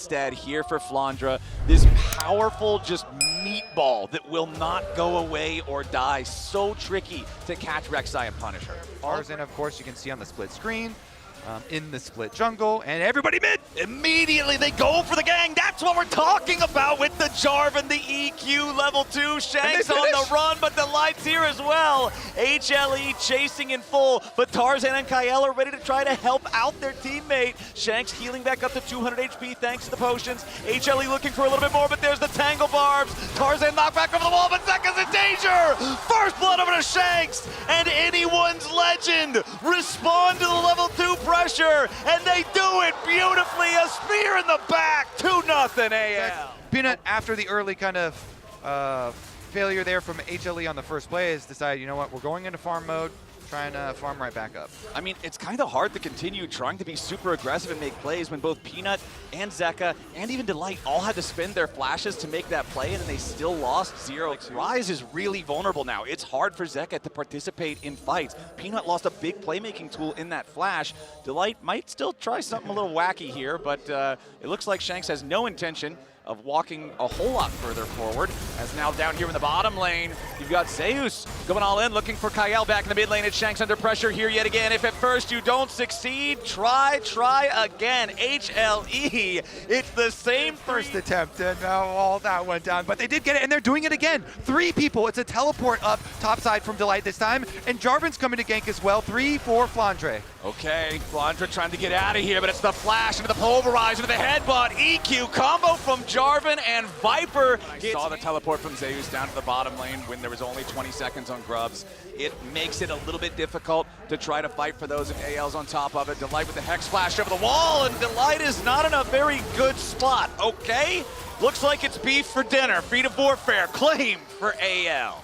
instead here for Flandre. This powerful just meatball that will not go away or die. So tricky to catch Rek'Sai and punish her. Tarzan, of course, you can see on the split screen. In the split jungle, and everybody mid. Immediately they go for the gang. That's what we're talking about with the Jarvan, the EQ level 2. Shanks on the run, but the light's here as well. HLE chasing in full, but Tarzan and Kael are ready to try to help out their teammate. Shanks healing back up to 200 HP thanks to the potions. HLE looking for a little bit more, but there's the tangle barbs. Tarzan knocked back over the wall, but Zeka's in danger. First blood over to Shanks, and anyone's legend respond to the level 2 pressure, and they do it beautifully. A spear in the back, 2-0 AL. Peanut, after the early kind of failure there from HLE on the first play, has decided, you know what, we're going into farm mode, trying to farm right back up. I mean, it's kind of hard to continue trying to be super aggressive and make plays when both Peanut and Zeka and even Delight all had to spend their flashes to make that play, and they still lost 0. Ryze is really vulnerable now. It's hard for Zeka to participate in fights. Peanut lost a big playmaking tool in that flash. Delight might still try something a little wacky here, but it looks like Shanks has no intention of walking a whole lot further forward. As now down here in the bottom lane, you've got Zeus going all in, looking for Kael back in the mid lane. It's Shanks under pressure here yet again. If at first you don't succeed, try again. HLE, it's the same first attempt, and all that went down, but they did get it, and they're doing it again. 3 people, it's a teleport up topside from Delight this time, and Jarvan's coming to gank as well. 3 for Flandre. Okay, Flandre trying to get out of here, but it's the flash into the pulverize, into the headbutt. EQ combo from Jarvan, and Viper saw the teleport from Zeus down to the bottom lane when there was only 20 seconds on Grubs. It makes it a little bit difficult to try to fight for those, if AL's on top of it. Delight with the Hex Flash over the wall, and Delight is not in a very good spot. Okay, looks like it's beef for dinner. Feet of Warfare, claim for AL.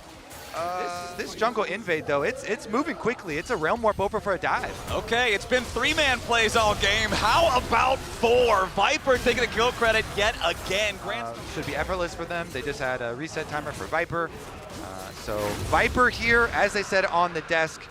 This jungle invade, though, it's moving quickly. It's a Realm Warp over for a dive. Okay, it's been 3-man plays all game. How about 4? Viper taking the kill credit yet again. Should be effortless for them. They just had a reset timer for Viper. So Viper here, as they said on the desk,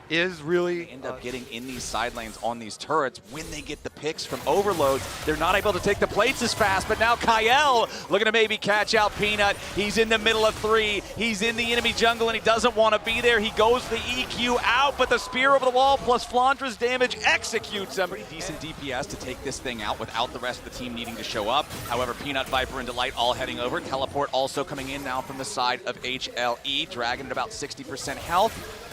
is really end up getting in these side lanes on these turrets when they get the picks from overload. They're not able to take the plates as fast, but now Kael looking to maybe catch out Peanut. He's in the middle of 3. He's in the enemy jungle, and he doesn't want to be there. He goes the EQ out, but the spear over the wall plus Flandre's damage executes him. Pretty decent DPS to take this thing out without the rest of the team needing to show up. However, Peanut, Viper, and Delight all heading over. Teleport also coming in now from the side of HLE. Dragon at about 60% health.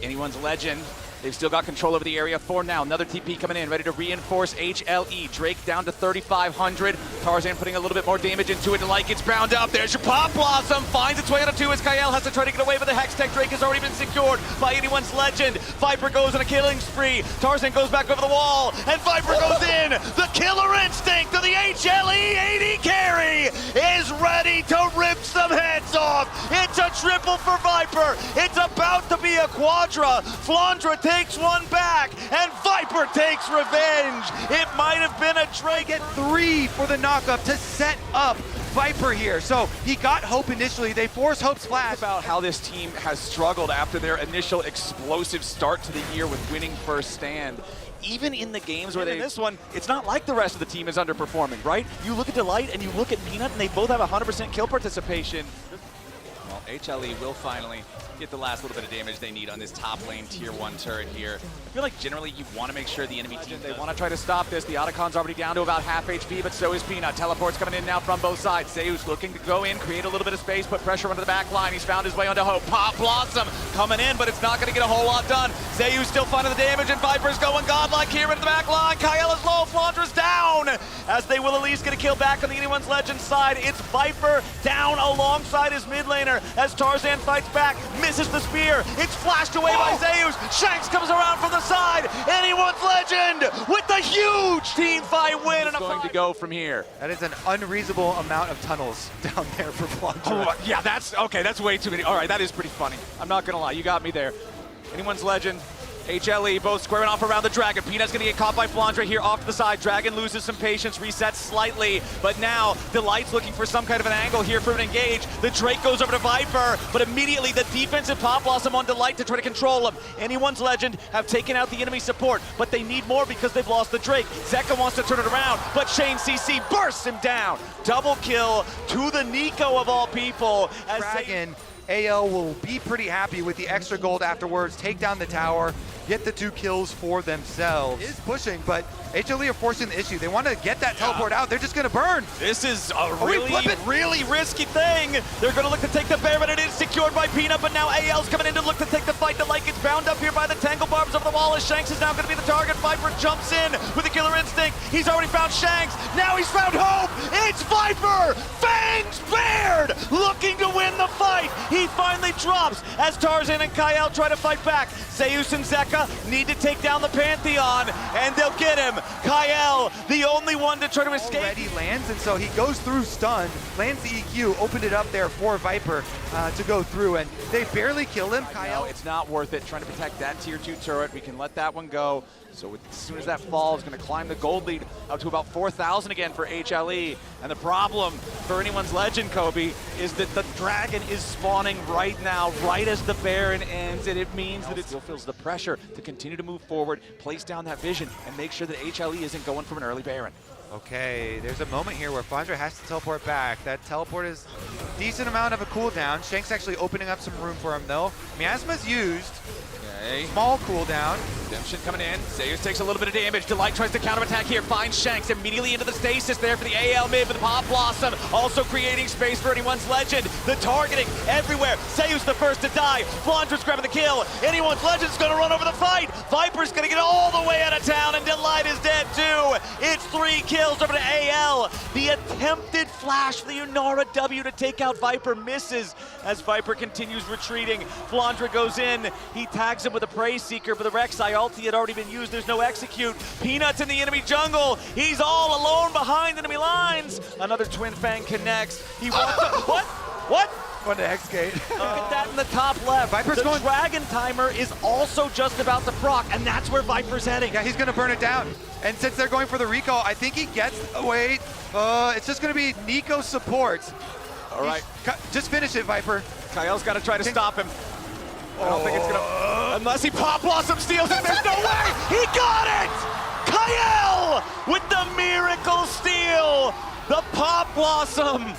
Anyone's legend. They've still got control over the area for now. Another TP coming in, ready to reinforce HLE. Drake down to 3,500. Tarzan putting a little bit more damage into it. Delight gets bound up. There's your Pop Blossom. Finds its way onto 2 as Kael has to try to get away, but the Hex Tech Drake has already been secured by anyone's legend. Viper goes on a killing spree. Tarzan goes back over the wall, and Viper goes in. The killer instinct of the HLE AD carry is ready to rip some heads off. It's a triple for Viper. It's about to be a quadra. Flandre takes one back, and Viper takes revenge. It might have been a Drake. Get 3 for the knockup to set up Viper here. So he got Hope initially. They force Hope's flash. About how this team has struggled after their initial explosive start to the year with winning first stand. Even in the games where in this one, it's not like the rest of the team is underperforming, right? You look at Delight and you look at Peanut, and they both have 100% kill participation. Well, HLE will finally get the last little bit of damage they need on this top lane tier 1 turret here. I feel like generally you want to make sure the enemy team, they want to try to stop this. The Otacon's already down to about half HP, but so is Peanut. Teleport's coming in now from both sides. Zeus looking to go in, create a little bit of space, put pressure onto the back line. He's found his way onto Hope. Pop Blossom coming in, but it's not going to get a whole lot done. Zeus still finding the damage, and Viper's going godlike here into the back line. Kael is low, Flandre's down, as they will at least get a kill back on the Anyone's Legend side. It's Viper down alongside his mid laner as Tarzan fights back, misses the spear. It's flashed away by Zeus. Shanks comes around from the side. Anyone's Legend with the huge team fight win. And going to go from here. That is an unreasonable amount of tunnels down there for Flandre. Oh, yeah, that's okay. That's way too many. All right, that is pretty funny. I'm not gonna lie. You got me there. Anyone's Legend HLE both squaring off around the Dragon. Peanut's gonna get caught by Flandre here off to the side. Dragon loses some patience, resets slightly, but now Delight's looking for some kind of an angle here for an engage. The Drake goes over to Viper, but immediately the defensive Pop Blossom on Delight to try to control him. Anyone's Legend have taken out the enemy support, but they need more because they've lost the Drake. Zeka wants to turn it around, but Shane CC bursts him down. Double kill to the Nico of all people. As Dragon, AL will be pretty happy with the extra gold afterwards, take down the tower, get the 2 kills for themselves. Is pushing, but HLE are forcing the issue. They want to get that teleport out. They're just going to burn. This is a really risky thing. They're going to look to take the Baron. It is secured by Peanut, but now AL's coming in to look to take the fight. Delight gets bound up here by the Tangle Barbs of the wall as Shanks is now going to be the target. Viper jumps in with a killer instinct. He's already found Shanks. Now he's found Hope. It's Viper. Fangs bared, looking to win the fight. He finally drops as Tarzan and Kyle try to fight back. Zeus and Zeka need to take down the Pantheon, and they'll get him. Kyle, the only one to try to escape. Already lands, and so he goes through stunned, lands the EQ, opened it up there for Viper to go through, and they barely kill him. Kyle, it's not worth it trying to protect that tier 2 turret. We can let that one go. So as soon as that falls, going to climb the gold lead up to about 4,000 again for HLE. And the problem for anyone's Legend, Kobe, is that the Dragon is spawning right now, right as the Baron ends, and it means that it still feels the pressure to continue to move forward, place down that vision, and make sure that HLE isn't going from an early Baron. Okay, there's a moment here where Flandre has to teleport back. That teleport is a decent amount of a cooldown. Shank's actually opening up some room for him though. Miasma's used. Okay. Small cooldown. Redemption coming in. Zeus takes a little bit of damage. Delight tries to counterattack here. Finds Shanks immediately into the stasis there for the AL mid with Pop Blossom. Also creating space for anyone's Legend. The targeting everywhere. Zeus the first to die. Flandre's grabbing the kill. Anyone's Legend's going to run over the fight. Viper's going to get all the way out of town, and Delight is dead too. It's 3 kills over to AL. The attempted flash for the Unara W to take out Viper misses as Viper continues retreating. Flandre goes in. He tags him with a Prey Seeker, but the Rek'Sai ulti had already been used. There's no execute. Peanut's in the enemy jungle. He's all alone behind enemy lines. Another Twin Fang connects. He wants to... What? What the hex gate? Look at that in the top left. Viper's going... Dragon timer is also just about to proc, and that's where Viper's heading. Yeah, he's going to burn it down. And since they're going for the recall, I think he gets... Wait. It's just going to be Nico support. All right. Just finish it, Viper. Kyle's got to try to stop him. I don't think it's gonna, unless he Pop Blossom steals it, there's no way! He got it! Kyle with the miracle steal! The Pop Blossom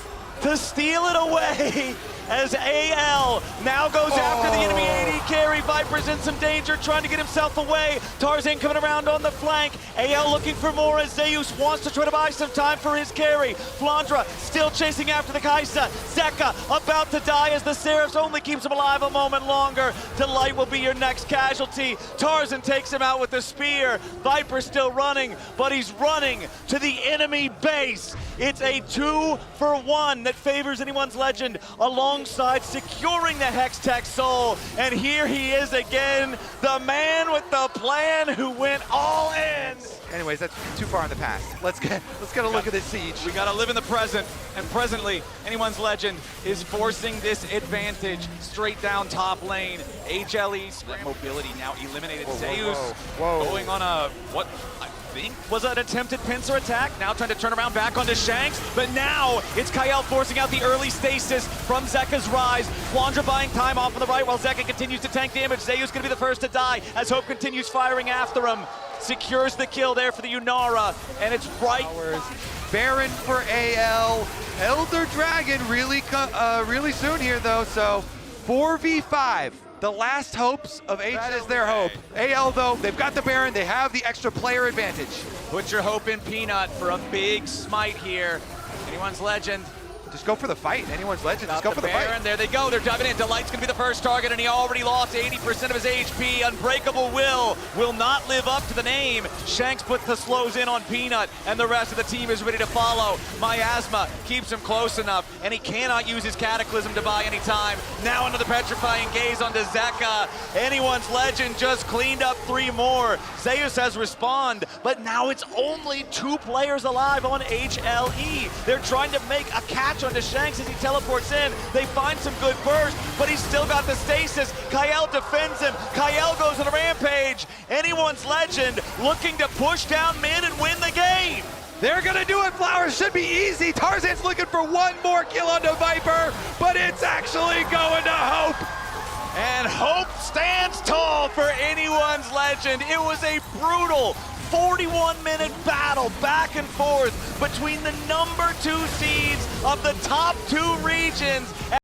to steal it away as AL now goes after the enemy AD carry. Viper's in some danger, trying to get himself away. Tarzan coming around on the flank. AL looking for more as Zeus wants to try to buy some time for his carry. Flandre still chasing after the Kaisa. Zeka about to die as the Seraphs only keeps him alive a moment longer. Delight will be your next casualty. Tarzan takes him out with the spear. Viper still running, but he's running to the enemy base. It's a 2-for-1 that favors anyone's Legend alongside securing the Hextech Soul. And here he is again, the man with the plan who went all in. Anyways, that's too far in the past. Let's get a look at this siege. We gotta live in the present, and presently, anyone's Legend is forcing this advantage straight down top lane. HLE split mobility now eliminated. Zeus going on a, what I think was an attempted pincer attack, now trying to turn around back onto Shanks, but now it's Kyle forcing out the early stasis from Zeka's rise. Flandre buying time off on the right while Zeka continues to tank damage. Zeus gonna be the first to die as Hope continues firing after him. Secures the kill there for the Unara, and it's right. Baron for AL. Elder Dragon really soon here though, so 4v5. The last hopes of H is their hope. AL though, they've got the Baron, they have the extra player advantage. Put your hope in Peanut for a big smite here. Anyone's Legend. Just go for the fight. Anyone's Legend, just go for the fight. There they go, they're diving in. Delight's gonna be the first target, and he already lost 80% of his HP. Unbreakable will not live up to the name. Shanks put the slows in on Peanut, and the rest of the team is ready to follow. Miasma keeps him close enough, and he cannot use his Cataclysm to buy any time. Now another Petrifying Gaze onto Zeka. Anyone's Legend just cleaned up 3 more. Zeus has respawned, but now it's only 2 players alive on HLE. They're trying to make a catch catch onto Shanks as he teleports in. They find some good burst, but he's still got the stasis. Kael defends him. Kael goes on a rampage. Anyone's legend looking to push down mid and win the game. They're gonna do it, Flowers. Should be easy. Tarzan's looking for one more kill onto Viper, but it's actually going to Hope. And Hope stands tall for anyone's legend. It was a brutal 41-minute battle back and forth between the number 2 seeds of the top 2 regions.